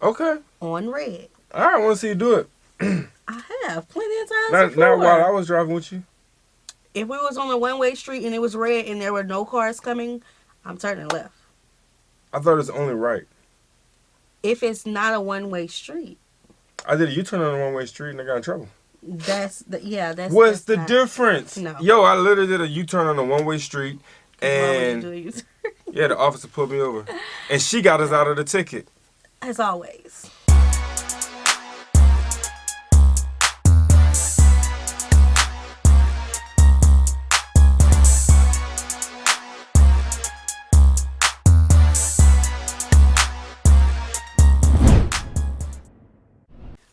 Okay. On red. All right, I want to see you do it. I have plenty of times Not before. while I was driving with you. If we was on a one-way street and it was red and there were no cars coming, I'm turning left. I thought it's only right. If it's not a one-way street. I did a U-turn on a one-way street and I got in trouble. That's What's the difference? No. Yo, I literally did a U-turn on a one-way street and Why would you do a U-turn? yeah, the officer pulled me over and she got us out of the ticket. As always.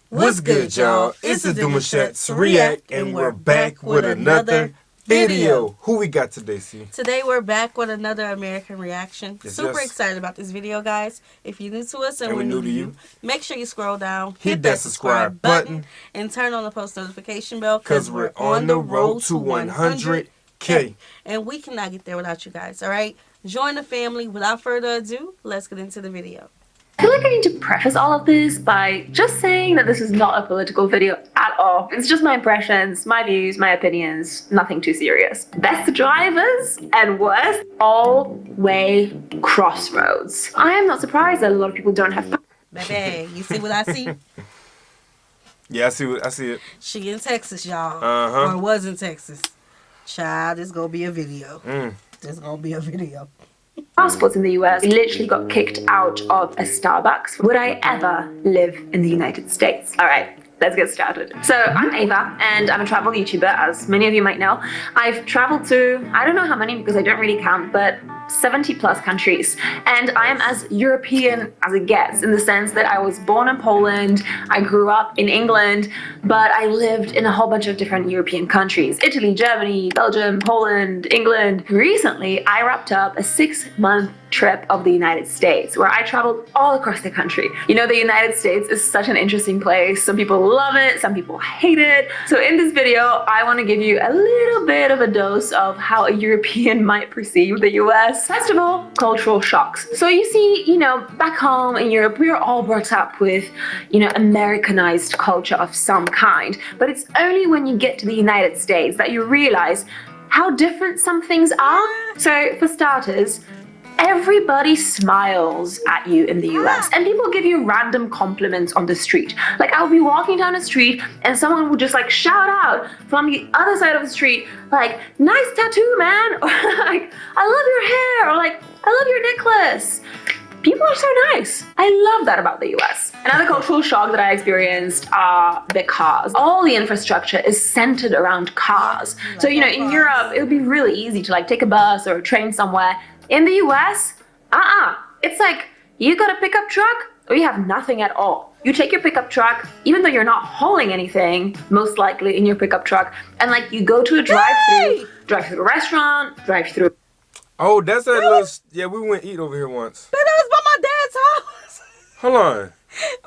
What's good, y'all? It's the Demouchet REACT, and we're back with another video. Who we got today, C? Today we're back with another American reaction. Yes, Super yes. excited about this video, guys. If you're new to us and And we're new to you, make sure you scroll down, hit that subscribe button, and turn on the post notification bell Because we're on the road to 100K. And we cannot get there without you guys, all right? Join the family. Without further ado, let's get into the video. I feel like I need to preface all of this by just saying that this is not a political video at all. It's just my impressions, my views, my opinions, nothing too serious. Best drivers and worst all-way crossroads. I am not surprised that a lot of people don't have... Baby, you see what I see? Yeah, I see it. She in Texas, y'all. Uh-huh. Or was in Texas. Child, this gonna be a video. Mm. This gonna be a video. Passports in the US literally got kicked out of a Starbucks. Would I ever live in the United States? All right, let's get started. So I'm Ava and I'm a travel YouTuber, as many of you might know. I've traveled to, I don't know how many because I don't really count, but 70 plus countries. And I am as European as it gets, in the sense that I was born in Poland, I grew up in England, but I lived in a whole bunch of different European countries. Italy, Germany, Belgium, Poland, England. Recently, I wrapped up a 6-month trip of the United States where I traveled all across the country. You know, the United States is such an interesting place. Some people love it, some people hate it. So in this video, I want to give you a little bit of a dose of how a European might perceive the US. First of all, cultural shocks. So you see, you know, back home in Europe, we're all brought up with, you know, Americanized culture of some kind. But it's only when you get to the United States that you realize how different some things are. So for starters, everybody smiles at you in the US and people give you random compliments on the street. Like I'll be walking down the street and someone will just like shout out from the other side of the street, like, nice tattoo, man, or like, I love your hair, or like, I love your necklace. People are so nice. I love that about the US. Another cultural shock that I experienced are the cars. All the infrastructure is centered around cars. So, you know, in Europe, it would be really easy to like take a bus or a train somewhere. In the US, it's like you got a pickup truck or you have nothing at all. You take your pickup truck, even though you're not hauling anything, most likely in your pickup truck, and like you go to a drive-through restaurant, drive-through. Oh, that's that little... Yeah, we went eat over here once. But that was by my dad's house. Hold on.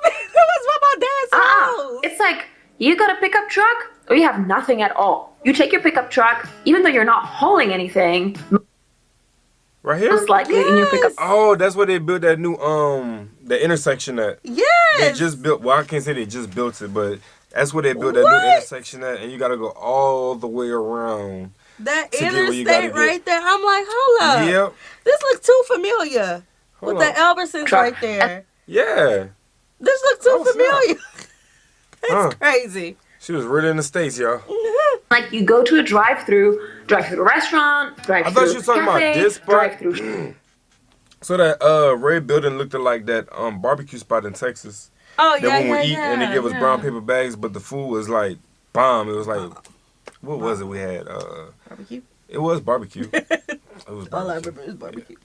That was by my dad's house. It's like you got a pickup truck or you have nothing at all. You take your pickup truck, even though you're not hauling anything. Right here? Most likely in your pickup. Oh, that's where they built that new, the intersection at. Yes. They just built, well, I can't say they just built it, but that's where they built that new intersection at, and you gotta go all the way around. That interstate right there. I'm like, hold up. Yep. This looks too familiar. Hold with on. the Albertsons right there. Yeah. This looks too familiar. That's Huh. crazy. She was really in the States, y'all. Like you go to a drive-through restaurant, drive-through I thought you were talking about this part. drive-through. So that red building looked like that barbecue spot in Texas. Oh, that when we eat and they give us brown paper bags, but the food was like bomb. It was like, what was it we had? Barbecue? It was barbecue. It was barbecue. All I remember is barbecue.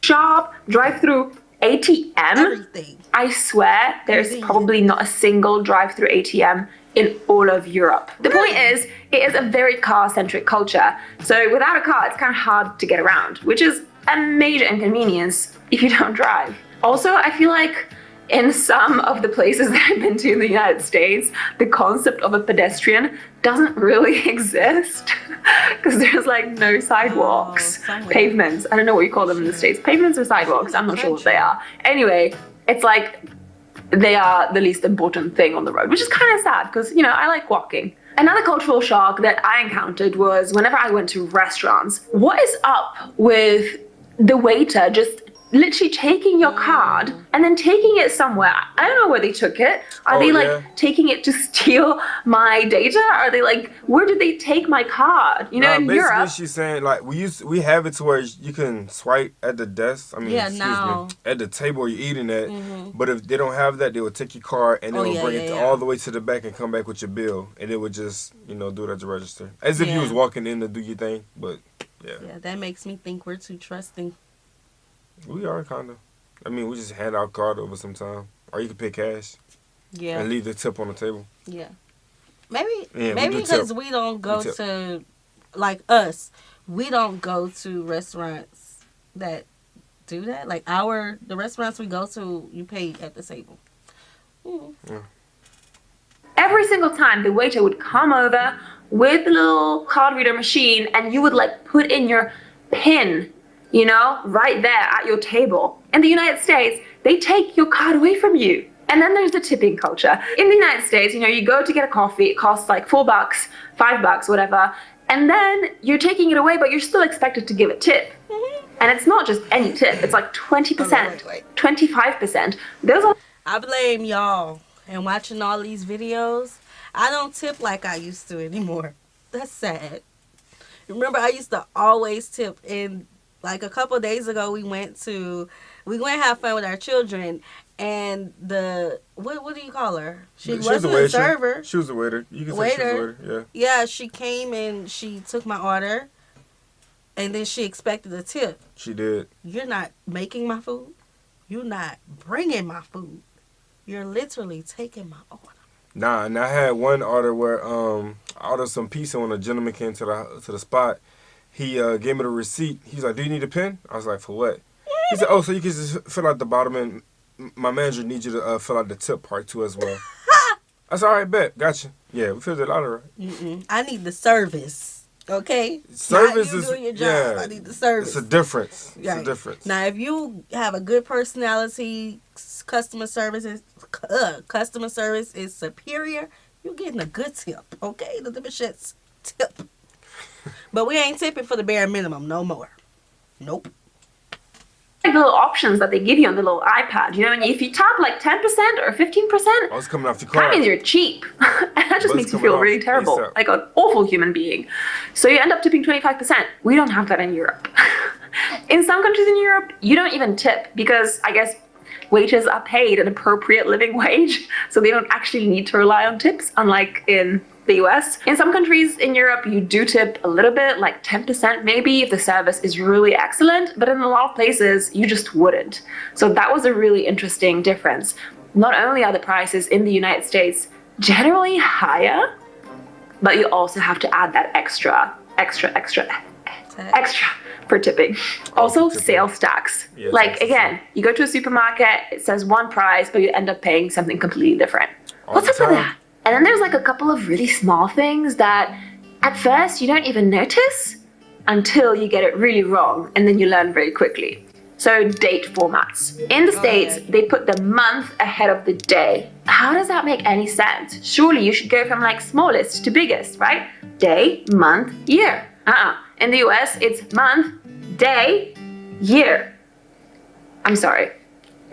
Shop, drive-through, ATM. Everything. I swear there's probably not a single drive-through ATM in all of Europe. The point is, it is a very car-centric culture. So without a car, it's kind of hard to get around, which is a major inconvenience if you don't drive. Also, I feel like in some of the places that I've been to in the United States, the concept of a pedestrian doesn't really exist because there's like no sidewalks, pavements. I don't know what you call them in the States. Pavements or sidewalks, I'm not sure what they are. Anyway, It's like they are the least important thing on the road, which is kind of sad because, you know, I like walking. Another cultural shock that I encountered was whenever I went to restaurants, what is up with the waiter just literally taking your card and then taking it somewhere? I don't know where they took it. Are they like taking it to steal my data? Are they like, where did they take my card? You know, in basically Europe. She's saying like we have it to where you can swipe at the desk. I mean, at the table you're eating at. But if they don't have that, they would take your card and they would bring it all the way to the back and come back with your bill, and it would just, you know, do it at the register as if you was walking in to do your thing. But yeah, that makes me think we're too trusting. We are kind of. I mean, we just hand our card over sometime, or you can pay cash. Yeah. And leave the tip on the table. Yeah. Maybe because we don't go to, like us, we don't go to restaurants that do that. Like the restaurants we go to, you pay at the table. Yeah. Every single time the waiter would come over with the little card reader machine and you would like put in your PIN, you know, right there at your table. In the United States, they take your card away from you. And then there's the tipping culture. In the United States, you know, you go to get a coffee, it costs like $4, $5, whatever. And then you're taking it away, but you're still expected to give a tip. And it's not just any tip, it's like 20%, 25%. I blame y'all. And watching all these videos, I don't tip like I used to anymore. That's sad. Remember, I used to always tip. And like a couple of days ago, we went to have fun with our children. And what do you call her? She wasn't a server. She was a waiter. You can say she was a waiter, yeah. Yeah, she came and she took my order. And then she expected a tip. She did. You're not making my food. You're not bringing my food. You're literally taking my order. Nah, and I had one order where I ordered some pizza when a gentleman came to the spot. He gave me the receipt. He's like, "Do you need a pen?" I was like, "For what?" He said, "Oh, so you can just fill out the bottom, and my manager needs you to fill out the tip part too as well." I said, "All right, bet, gotcha." Yeah, we filled it out alright. I need the service. Okay, service is doing your job. I need the service. It's a difference. It's a difference. Now, if you have a good personality, customer service is superior, you're getting a good tip. Okay, the Demouchet's tip. But we ain't tipping for the bare minimum no more. Nope. Like little options that they give you on the little iPad, you know, and if you tap like 10% or 15%, it's coming off your card. That means you're cheap. And that just makes you feel really terrible, like an awful human being. So you end up tipping 25%. We don't have that in Europe. In some countries in Europe, you don't even tip because I guess waiters are paid an appropriate living wage, so they don't actually need to rely on tips, unlike in the US. In some countries in Europe, you do tip a little bit, like 10% maybe, if the service is really excellent, but in a lot of places, you just wouldn't. So that was a really interesting difference. Not only are the prices in the United States generally higher, but you also have to add that extra for tipping. Also, sales tax. Yeah, like, again, you go to a supermarket, it says one price, but you end up paying something completely different. What's up with that? And then there's like a couple of really small things that at first you don't even notice until you get it really wrong, and then you learn very quickly. So date formats. In the States, they put the month ahead of the day. How does that make any sense? Surely you should go from like smallest to biggest, right? Day, month, year. In the US, it's month, day, year. I'm sorry.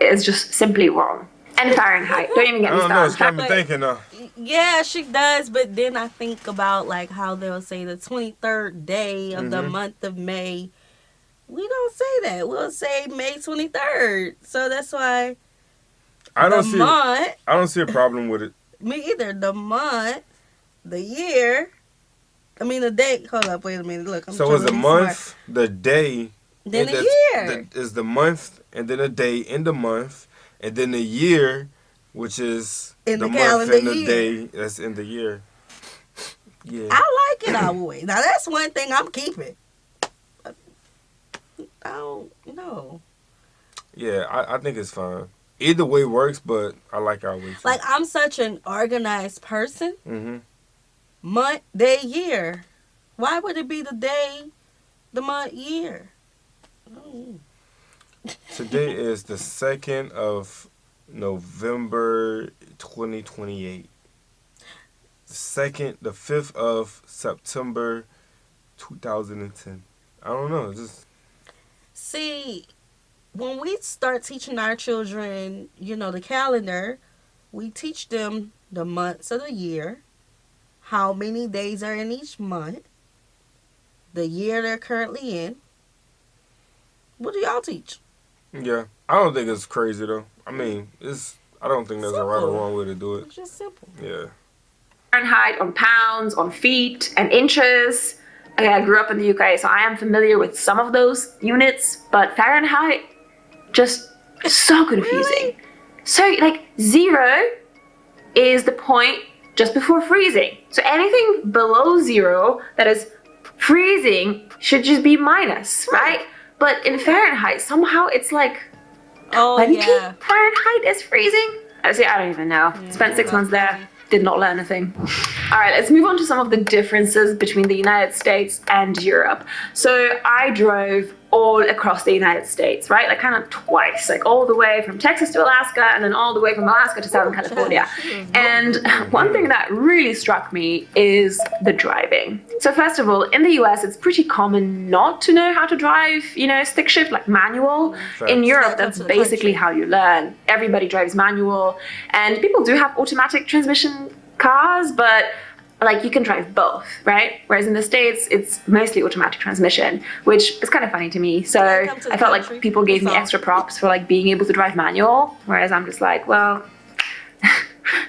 It's just simply wrong. And Fahrenheit. Don't even get me started. I don't know, it's got me thinking though. Yeah, she does, but then I think about like how they'll say the 23rd day of the month of May. We don't say that. We'll say May 23rd. So that's why I don't see a problem with it. Me either. The month, the year, the date. Hold up, wait a minute. Look, so it's the month, the day, then the year. Is the month, and then the day in the month, and then the year, which is in the month and the day that's in the year. Yeah. I like it our way. Now that's one thing I'm keeping. I don't know. Yeah, I think it's fine. Either way works, but I like our way too. Like, I'm such an organized person. Month, day, year. Why would it be the day, the month, year? Today is the 2nd of November 2028. The 5th of September 2010. I don't know. Just See, when we start teaching our children, the calendar, we teach them the months of the year, how many days are in each month, the year they're currently in. What do y'all teach? yeah. I don't think it's crazy though. I mean, I don't think there's a right or Simple. wrong way to do it. It's just simple. Yeah. Fahrenheit, on pounds, on feet, and inches. Okay, I grew up in the UK, so I am familiar with some of those units, but Fahrenheit, just so confusing. Really? So, like, 0 is the point just before freezing. So anything below 0 that is freezing should just be minus, right? But in Fahrenheit, somehow it's like, Oh, 20 yeah. Fahrenheit is freezing? I don't even know. Spent 6 months there. Did not learn a thing. All right, let's move on to some of the differences between the United States and Europe. So I drove all across the United States, right? Like kind of twice, like all the way from Texas to Alaska and then all the way from Alaska to Southern California. And one thing that really struck me is the driving. So first of all, in the US, it's pretty common not to know how to drive, stick shift, like manual. In Europe, that's basically how you learn. Everybody drives manual, and people do have automatic transmission cars, but like you can drive both, right? Whereas in the States, it's mostly automatic transmission, which is kind of funny to me. So I felt like people gave me extra props for like being able to drive manual, whereas I'm just like, well,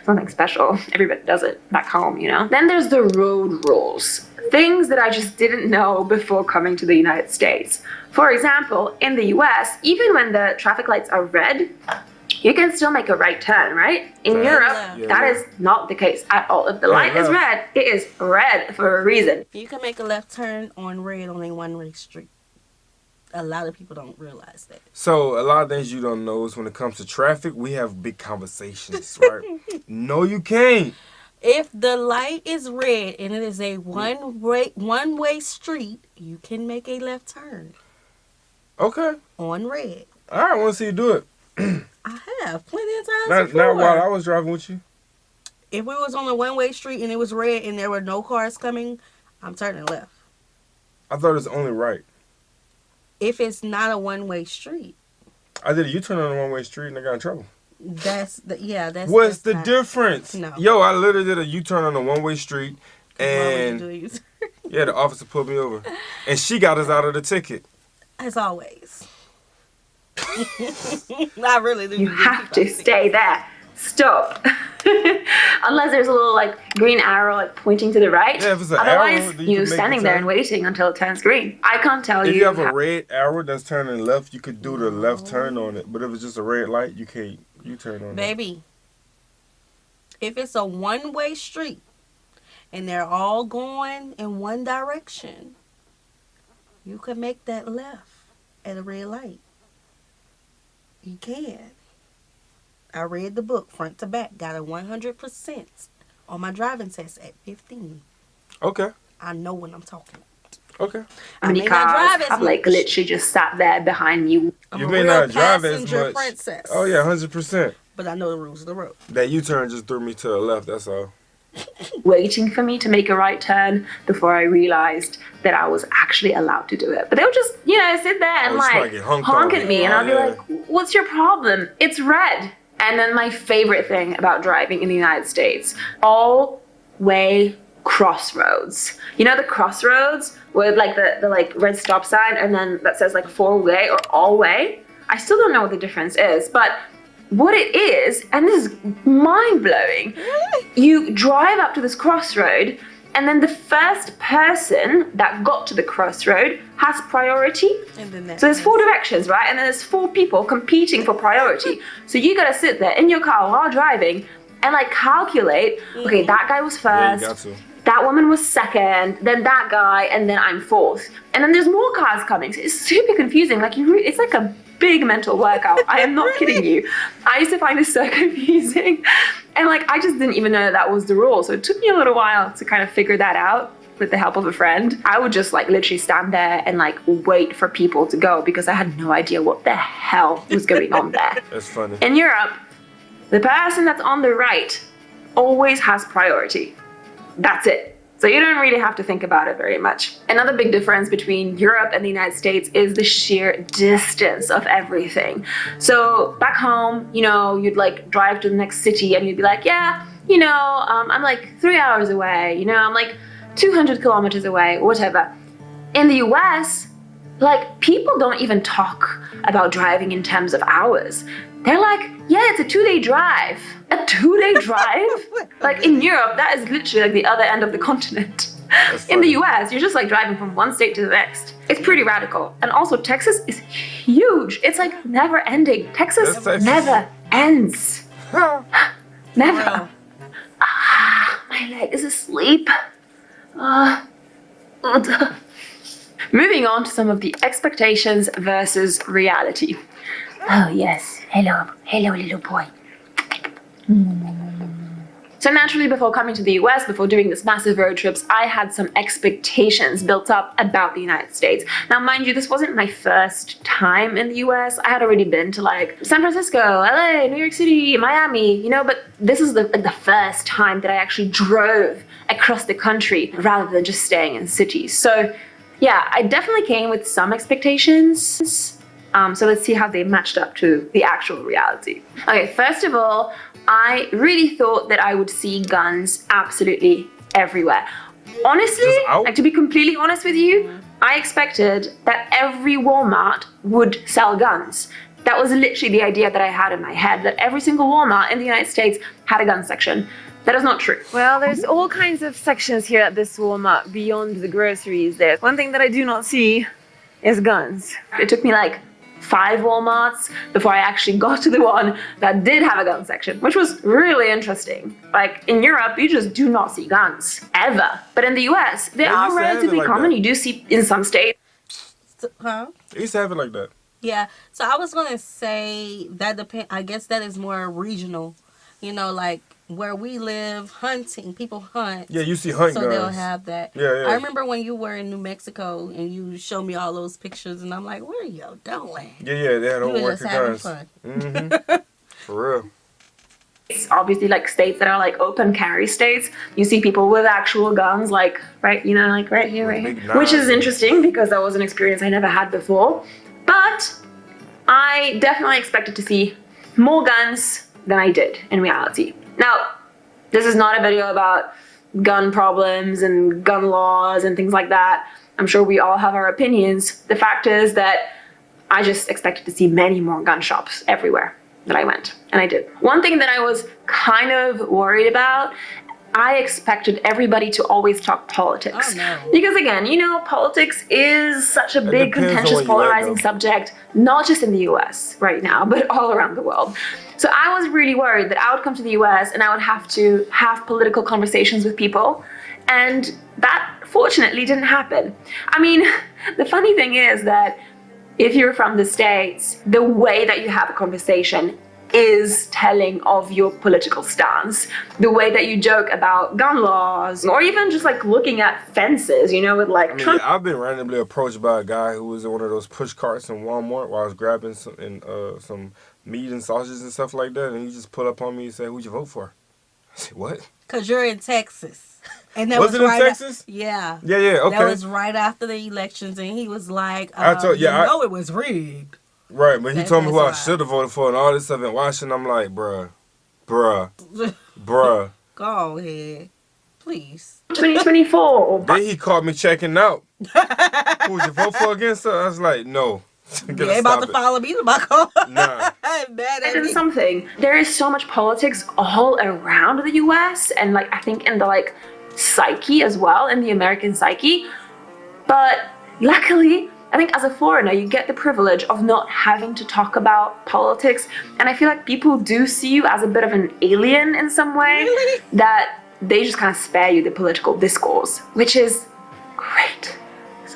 something special. Everybody does it back home, Then there's the road rules, things that I just didn't know before coming to the United States. For example, in the US, even when the traffic lights are red, you can still make a right turn, right? In Europe, that is not the case at all. If the light is red, it is red for a reason. You can make a left turn on red on a one-way street. A lot of people don't realize that. So a lot of things you don't know is when it comes to traffic, we have big conversations, right? No, you can't. If the light is red and it is a one-way street, you can make a left turn Okay. on red. All right, I want to see you do it. I have plenty of times Not before. while I was driving with you. If we was on a one-way street and it was red and there were no cars coming, I'm turning left. I thought it was only right. If it's not a one-way street. I did a U-turn on a one-way street and I got in trouble. That's What's the difference? No. Yo, I literally did a U-turn on a one-way street Why would you and do a U-turn? yeah, the officer pulled me over and she got us out of the ticket. As always. I really do. You have to stay there. Stop. Unless there's a little like green arrow like pointing to the right. Yeah, if it's an Otherwise, arrow, then you're can make standing the there turn. and waiting until it turns green. I can't tell If you. you have a red arrow that's turning left, you could do the left turn on it. But if it's just a red light, you can't U-turn on it. Baby, if it's a one-way street and they're all going in one direction, you can make that left at a red light. You can. I read the book front to back, got a 100% on my driving test at 15. Okay. I know what I'm talking about. Okay. How many I may not cars drive as have like much. literally just sat there behind you? I'm You a may real not drive as passenger much. princess. Oh yeah, 100%. But I know the rules of the road. That U-turn just threw me to the left. That's all. Waiting for me to make a right turn before I realized that I was actually allowed to do it. But they would just, sit there and Oh, like just like get honked honk on. at me, and I'll be Yeah. like, "What's your problem? It's red." And then my favorite thing about driving in the United States, all-way crossroads. You know the crossroads with like the like red stop sign and then that says like 4-way or all-way? I still don't know what the difference is, but what it is, and this is mind-blowing, you drive up to this crossroad and then the first person that got to the crossroad has priority. And then So there's 4 directions, right? And then there's 4 people competing for priority. So you gotta sit there in your car while driving and like calculate, okay, that guy was Yeah, you first, got to. that woman was second, then that guy, and then I'm fourth. And then there's more cars coming. So it's super confusing. Like it's like a big mental workout. I am not kidding you. I used to find this so confusing. And like I just didn't even know that was the rule. So it took me a little while to kind of figure that out with the help of a friend. I would just like literally stand there and like wait for people to go because I had no idea what the hell was going on there. That's funny. In Europe, the person that's on the right always has priority. That's it. So you don't really have to think about it very much. Another big difference between Europe and the United States is the sheer distance of everything. So back home, you know, you'd like drive to the next city and you'd be like, yeah, you know, I'm like 3 hours away, you know, I'm like 200 kilometers away, whatever. In the US, like, people don't even talk about driving in terms of hours. They're like, yeah, it's a 2-day drive. A 2-day drive? Like, in Europe, that is literally like the other end of the continent. In the US, you're just like driving from one state to the next. It's pretty radical. And also, Texas is huge. It's like never ending. Texas never ends. Never. My leg is asleep. Moving on to some of the expectations versus reality. Oh yes, hello little boy. So naturally, before coming to the US, before doing this massive road trips, I had some expectations built up about the United States. Now, mind you, this wasn't my first time in the US. I had already been to like San Francisco, LA, New York City, Miami, you know, but this is the first time that I actually drove across the country rather than just staying in cities. So yeah, I definitely came with some expectations. So let's see how they matched up to the actual reality. Okay, first of all, I really thought that I would see guns absolutely everywhere. Honestly, like to be completely honest with you, I expected that every Walmart would sell guns. That was literally the idea that I had in my head, that every single Walmart in the United States had a gun section. That is not true. Well, there's all kinds of sections here at this Walmart beyond the groceries. There's one thing that I do not see is guns. It took me like 5 Walmarts before I actually got to the one that did have a gun section, which was really interesting. Like in Europe, you just do not see guns, ever. But in the US, they are relatively common. You do see in some states. Huh? They used to have it like that. Yeah, so I was gonna say that I guess that is more regional. You know, like where we live, hunting, people hunt. Yeah, you see hunting guns. So they'll have that. Yeah. I remember when you were in New Mexico and you showed me all those pictures, and I'm like, "Where are you going?" Yeah, they had all working guns. Fun. Mm-hmm. For real. It's obviously like states that are like open carry states. You see people with actual guns, like right, you know, like right here, which is interesting because that was an experience I never had before. But I definitely expected to see more guns than I did in reality. Now, this is not a video about gun problems and gun laws and things like that. I'm sure we all have our opinions. The fact is that I just expected to see many more gun shops everywhere that I went, and I did. One thing that I was kind of worried about, I expected everybody to always talk politics. Oh, no. Because again, you know, politics is such a big, contentious, polarizing subject, not just in the US right now, but all around the world. So I was really worried that I would come to the US and I would have to have political conversations with people. And that fortunately didn't happen. I mean, the funny thing is that if you're from the States, the way that you have a conversation is telling of your political stance. The way that you joke about gun laws, or even just like looking at fences, you know, with like Trump. I've been randomly approached by a guy who was in one of those push carts in Walmart while I was grabbing some meat and sausages and stuff like that, and he just pulled up on me and said, "Who'd you vote for?" I said, "What?" Because you're in Texas. And that was it right in Texas? Yeah. Yeah, okay. That was right after the elections, and he was like, I know it was rigged. Right, but he told me who I should have voted for and all this stuff in Washington. I'm like, bruh. Go ahead. Please. 2024. Then he caught me checking out. Who would you vote for against her? I was like, no. You ain't about to follow me to my car. Nah. And something. There is so much politics all around the US, and like I think in the like psyche as well, in the American psyche. But luckily, I think as a foreigner, you get the privilege of not having to talk about politics. And I feel like people do see you as a bit of an alien in some way. Really? That they just kind of spare you the political discourse, which is great.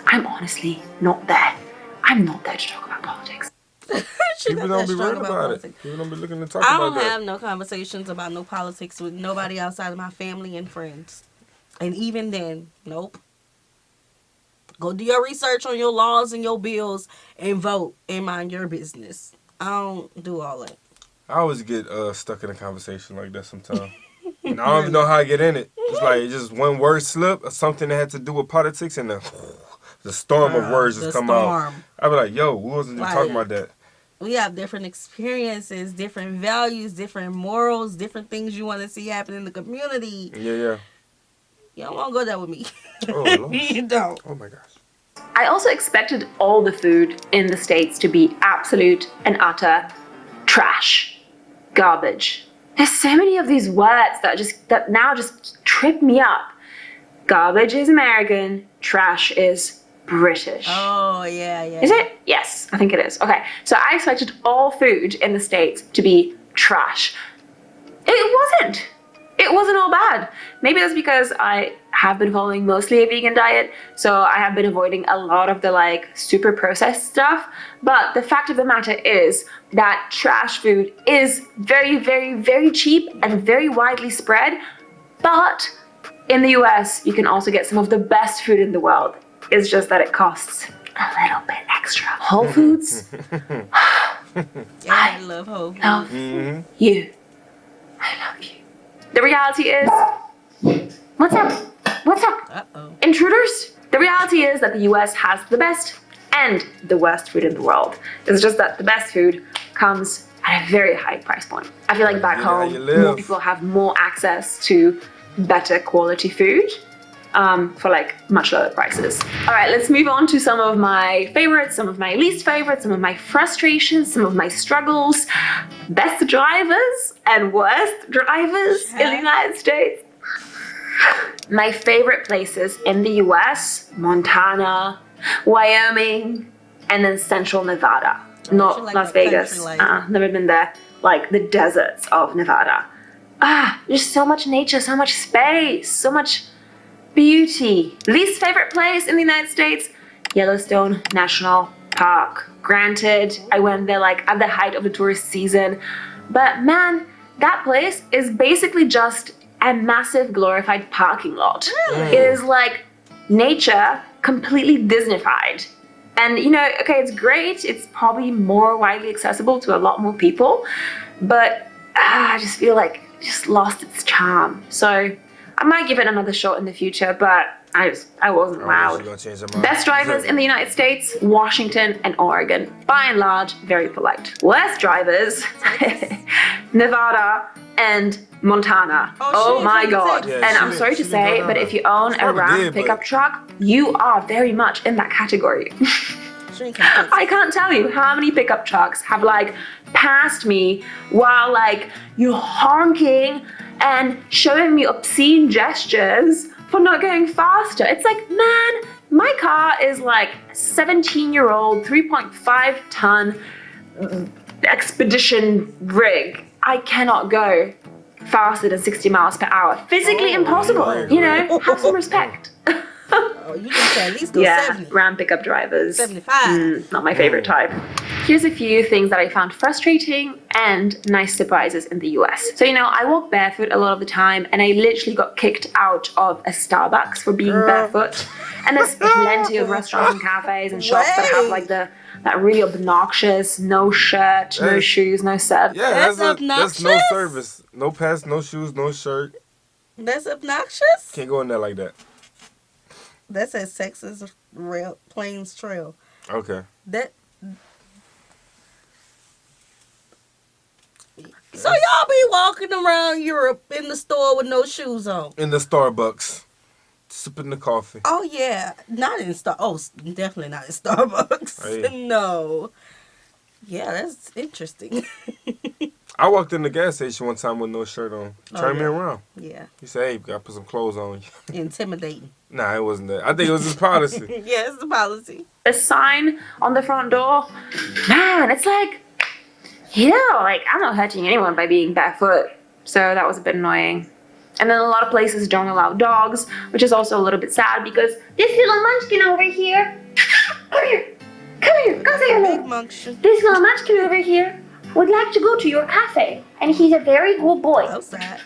I'm honestly not there. I'm not there to talk about politics. People don't be worried about it. People don't be looking to talk about that. I don't have no conversations about no politics with nobody outside of my family and friends. And even then, nope. Go do your research on your laws and your bills and vote and mind your business. I don't do all that. I always get stuck in a conversation like that sometimes. And I don't even know how I get in it. It's like just one word slip or something that had to do with politics and the storm of words just come out. I be like, yo, we wasn't just talking about that. We have different experiences, different values, different morals, different things you want to see happen in the community. Yeah. You don't want to go there with me. Oh, Lord. You don't. Oh, my gosh. I also expected all the food in the States to be absolute and utter trash, garbage. There's so many of these words that now just trip me up. Garbage is American, trash is British. Oh, yeah. Is it? Yes, I think it is. Okay, so I expected all food in the States to be trash. It wasn't. It wasn't all bad. Maybe that's because I have been following mostly a vegan diet, so I have been avoiding a lot of the super processed stuff. But the fact of the matter is that trash food is very, very, very cheap and very widely spread. But in the US, you can also get some of the best food in the world. It's just that it costs a little bit extra. Whole Foods. I love Whole Foods. Love you. I love you. The reality is, what's up? Uh-oh. Intruders? The reality is that the US has the best and the worst food in the world. It's just that the best food comes at a very high price point. I feel like back home, more people have more access to better quality food for much lower prices. All right, let's move on to some of my favorites, some of my least favorites, some of my frustrations, some of my struggles. Best drivers and worst drivers in the United States. My favorite places in the US, Montana, Wyoming, and then Central Nevada. Not Las Vegas. Never been there. The deserts of Nevada. There's so much nature, so much space, so much beauty. Least favorite place in the United States, Yellowstone National Park. Granted, I went there at the height of the tourist season, but man, that place is basically just a massive glorified parking lot. Really? It is nature completely Disneyfied. And okay, it's great. It's probably more widely accessible to a lot more people, but I just feel like it just lost its charm. So I might give it another shot in the future, but I wasn't wowed. Best drivers in the United States, Washington and Oregon. By and large, very polite. Worst drivers, Nevada and Montana. Oh my God. Yeah, and I'm sorry to say, but if you own a Ram pickup truck, you are very much in that category. I can't tell you how many pickup trucks have passed me while you're honking and showing me obscene gestures for not going faster. It's man, my car is 17-year-old, 3.5 ton expedition rig. I cannot go faster than 60 miles per hour. Physically impossible. Have some respect. You can at least go 70. Ram pickup drivers. 75. Not my favorite type. Here's a few things that I found frustrating and nice surprises in the US. So, I walk barefoot a lot of the time, and I literally got kicked out of a Starbucks for being barefoot. And there's plenty of restaurants and cafes and shops that have that really obnoxious no shirt, no shoes, no service. Yeah, that's obnoxious. That's no service. No pants, no shoes, no shirt. That's obnoxious? Can't go in there like that. That's at Texas Plains Trail. Okay. So y'all be walking around Europe in the store with no shoes on? In the Starbucks. Sipping the coffee. Oh, yeah. Not in definitely not in Starbucks. Hey. No. Yeah, that's interesting. I walked in the gas station one time with no shirt on. Turned me around. Yeah. He said, hey, you gotta put some clothes on. Intimidating. Nah, it wasn't that. I think it was his policy. Yeah, it's the policy. A sign on the front door. Man, it's I'm not hurting anyone by being barefoot. So that was a bit annoying. And then a lot of places don't allow dogs, which is also a little bit sad because this little munchkin over here. Come here. Come say hello. This little munchkin over here would like to go to your cafe. And he's a very good boy. So sad.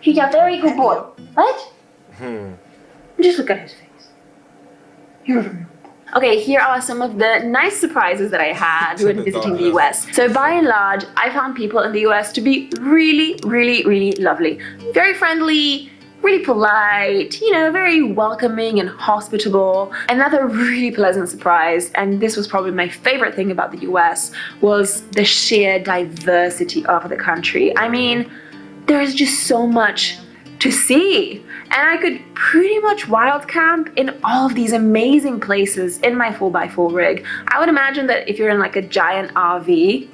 He's a very good boy. What? Just look at his face. You're a very good boy. Okay, here are some of the nice surprises that I had when visiting the US. So by and large, I found people in the US to be really, really, really lovely. Very friendly, really polite, you know, very welcoming and hospitable. Another really pleasant surprise, and this was probably my favorite thing about the US, was the sheer diversity of the country. I mean, there's just so much to see. And I could pretty much wild camp in all of these amazing places in my 4x4 rig. I would imagine that if you're in like a giant RVs,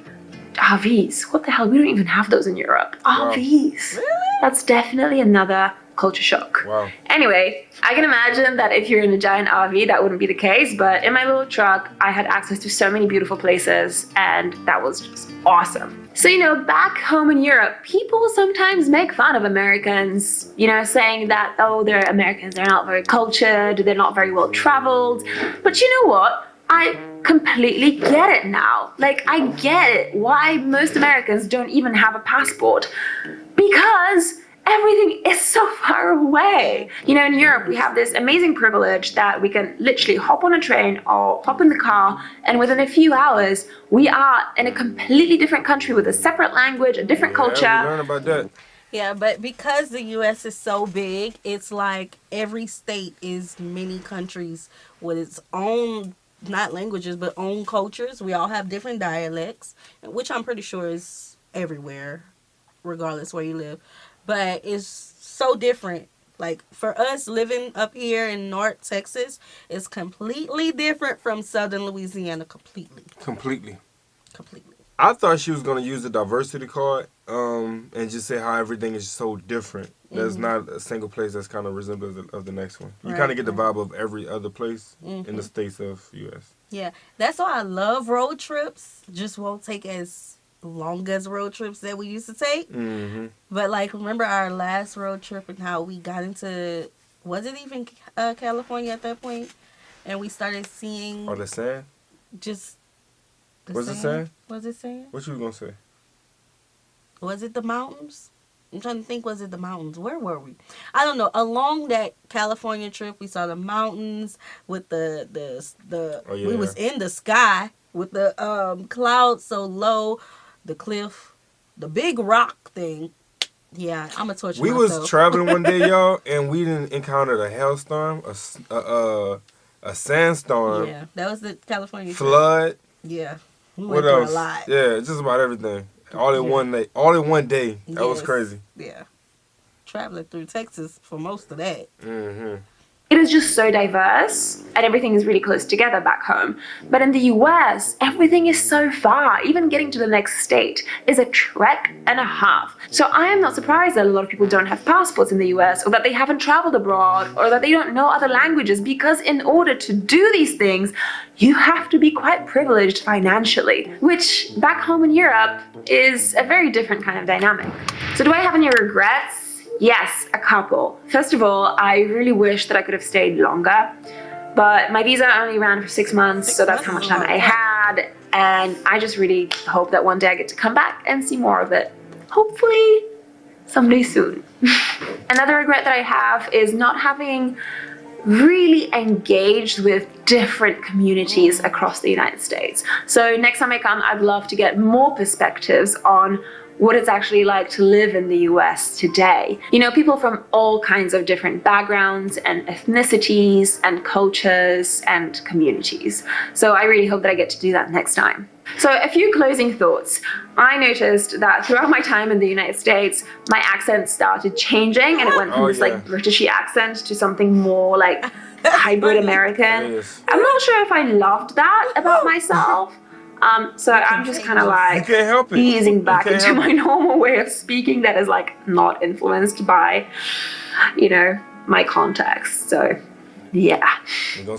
what the hell? We don't even have those in Europe. Wow. RVs. Really? That's definitely another culture shock. Wow. Anyway, I can imagine that if you're in a giant RV, that wouldn't be the case, but in my little truck, I had access to so many beautiful places, and that was just awesome. So, you know, back home in Europe, people sometimes make fun of Americans, you know, saying that, oh, they're Americans, they're not very cultured, they're not very well traveled. But you know what? I completely get it now. Like, I get it why most Americans don't even have a passport. Because everything is so far away. You know, in Europe, we have this amazing privilege that we can literally hop on a train or hop in the car, and within a few hours, we are in a completely different country with a separate language, a different culture. Yeah, we learn about that. Yeah, but because the U.S. is so big, it's like every state is many countries with its own, not languages, but own cultures. We all have different dialects, which I'm pretty sure is everywhere, regardless where you live. But it's so different. Like, for us living up here in North Texas, it's completely different from Southern Louisiana. Completely. I thought she was going to use the diversity card and just say how everything is so different. There's not a single place that's kind of resembling of the next one. You kind of get the vibe of every other place in the states of U.S. Yeah, that's why I love road trips. Just won't take as long as road trips that we used to take. But like, remember our last road trip and how we got into, was it even California at that point? And we started seeing Or the sand? just the Was it sand? Was it sand? What you was going to say? Was it the mountains? I'm trying to think, was it the mountains? Where were we? I don't know. Along that California trip, we saw the mountains with the Oh, yeah. we was in the sky with the clouds so low, the cliff, the big rock thing. Yeah, I'm gonna torture myself. We was traveling one day, y'all, and we didn't encounter a hailstorm, a sandstorm. Yeah, that was the California trip. Flood. Yeah, we What went through else? a lot. Yeah, just about everything. All in one day. All in one day. That was Yes. crazy. Yeah, traveling through Texas for most of that. It is just so diverse, and everything is really close together back home. But in the US, everything is so far. Even getting to the next state is a trek and a half. So I am not surprised that a lot of people don't have passports in the US, or that they haven't traveled abroad, or that they don't know other languages, because in order to do these things, you have to be quite privileged financially, which back home in Europe is a very different kind of dynamic. So do I have any regrets? Yes, a couple. First of all, I really wish that I could have stayed longer, but my visa only ran for 6 months, so that's how much time I had, and I just really hope that one day I get to come back and see more of it. Hopefully, someday soon. Another regret that I have is not having really engaged with different communities across the United States. So next time I come, I'd love to get more perspectives on what it's actually like to live in the US today. You know, people from all kinds of different backgrounds and ethnicities and cultures and communities. So I really hope that I get to do that next time. So a few closing thoughts. I noticed that throughout my time in the United States, my accent started changing, and it went from this like Britishy accent to something more like hybrid American. Yes. I'm not sure if I loved that about myself. So I'm just kind of like You can't help it. easing back You can't into help my normal way of speaking that is like not influenced by, you know, my context. So yeah,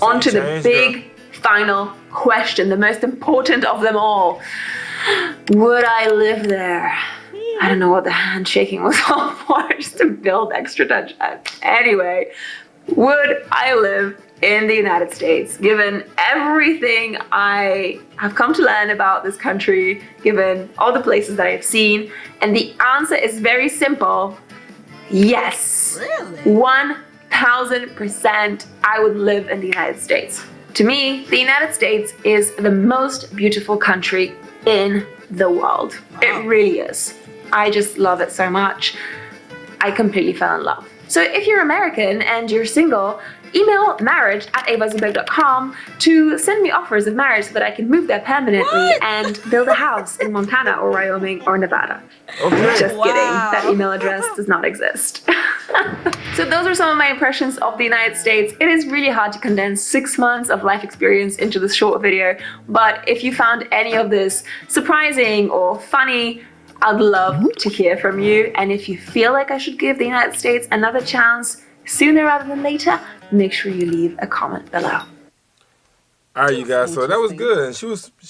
on to the big final question, the most important of them all. Would I live there? I don't know what the handshaking was all for, just to build extra tension. Anyway, would I live in the United States, given everything I have come to learn about this country, given all the places that I've seen? And the answer is very simple. Yes. Really? 1000% I would live in the United States. To me, the United States is the most beautiful country in the world. It really is. I just love it so much. I completely fell in love. So if you're American and you're single, email marriage@avazabeg.com to send me offers of marriage so that I can move there permanently and build a house in Montana or Wyoming or Nevada. Okay. Just kidding. That email address does not exist. So those are some of my impressions of the United States. It is really hard to condense 6 months of life experience into this short video, but if you found any of this surprising or funny, I'd love to hear from you. And if you feel like I should give the United States another chance sooner rather than later, make sure you leave a comment below. All right, you guys. So that was good. And she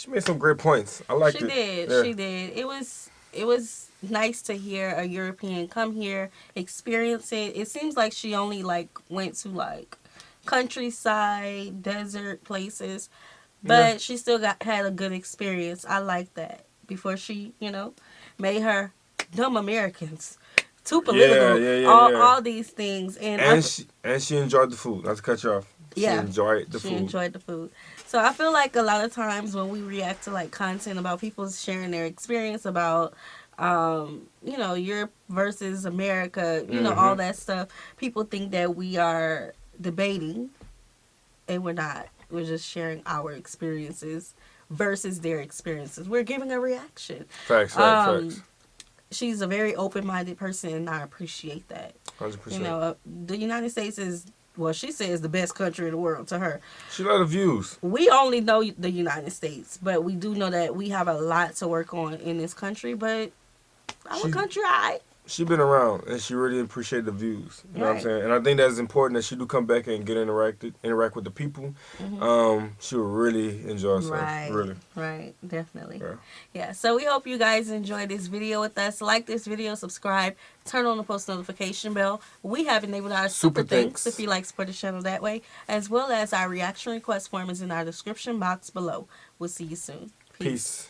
made some great points. I liked it. She did. It was nice to hear a European come here, experience it. It seems like she only went to countryside, desert places, but she still had a good experience. I like that. Before she, made her dumb Americans too political, all these things, and she enjoyed the food. Not to cut you off. She enjoyed the food. So I feel like a lot of times when we react to content about people sharing their experience about Europe versus America, all that stuff, people think that we are debating, and we're not. We're just sharing our experiences versus their experiences. We're giving a reaction. Facts. She's a very open-minded person, and I appreciate that. 100%. The United States is, she says, the best country in the world to her. She a lot of views. We only know the United States, but we do know that we have a lot to work on in this country, but our country, She been around, and she really appreciate the views. You know what I'm saying? And I think that's important that she do come back and interact with the people. She will really enjoy herself. Right, definitely. Yeah, so we hope you guys enjoyed this video with us. Like this video, subscribe, turn on the post notification bell. We have enabled our super thanks if you like support the channel that way, as well as our reaction request form is in our description box below. We'll see you soon. Peace.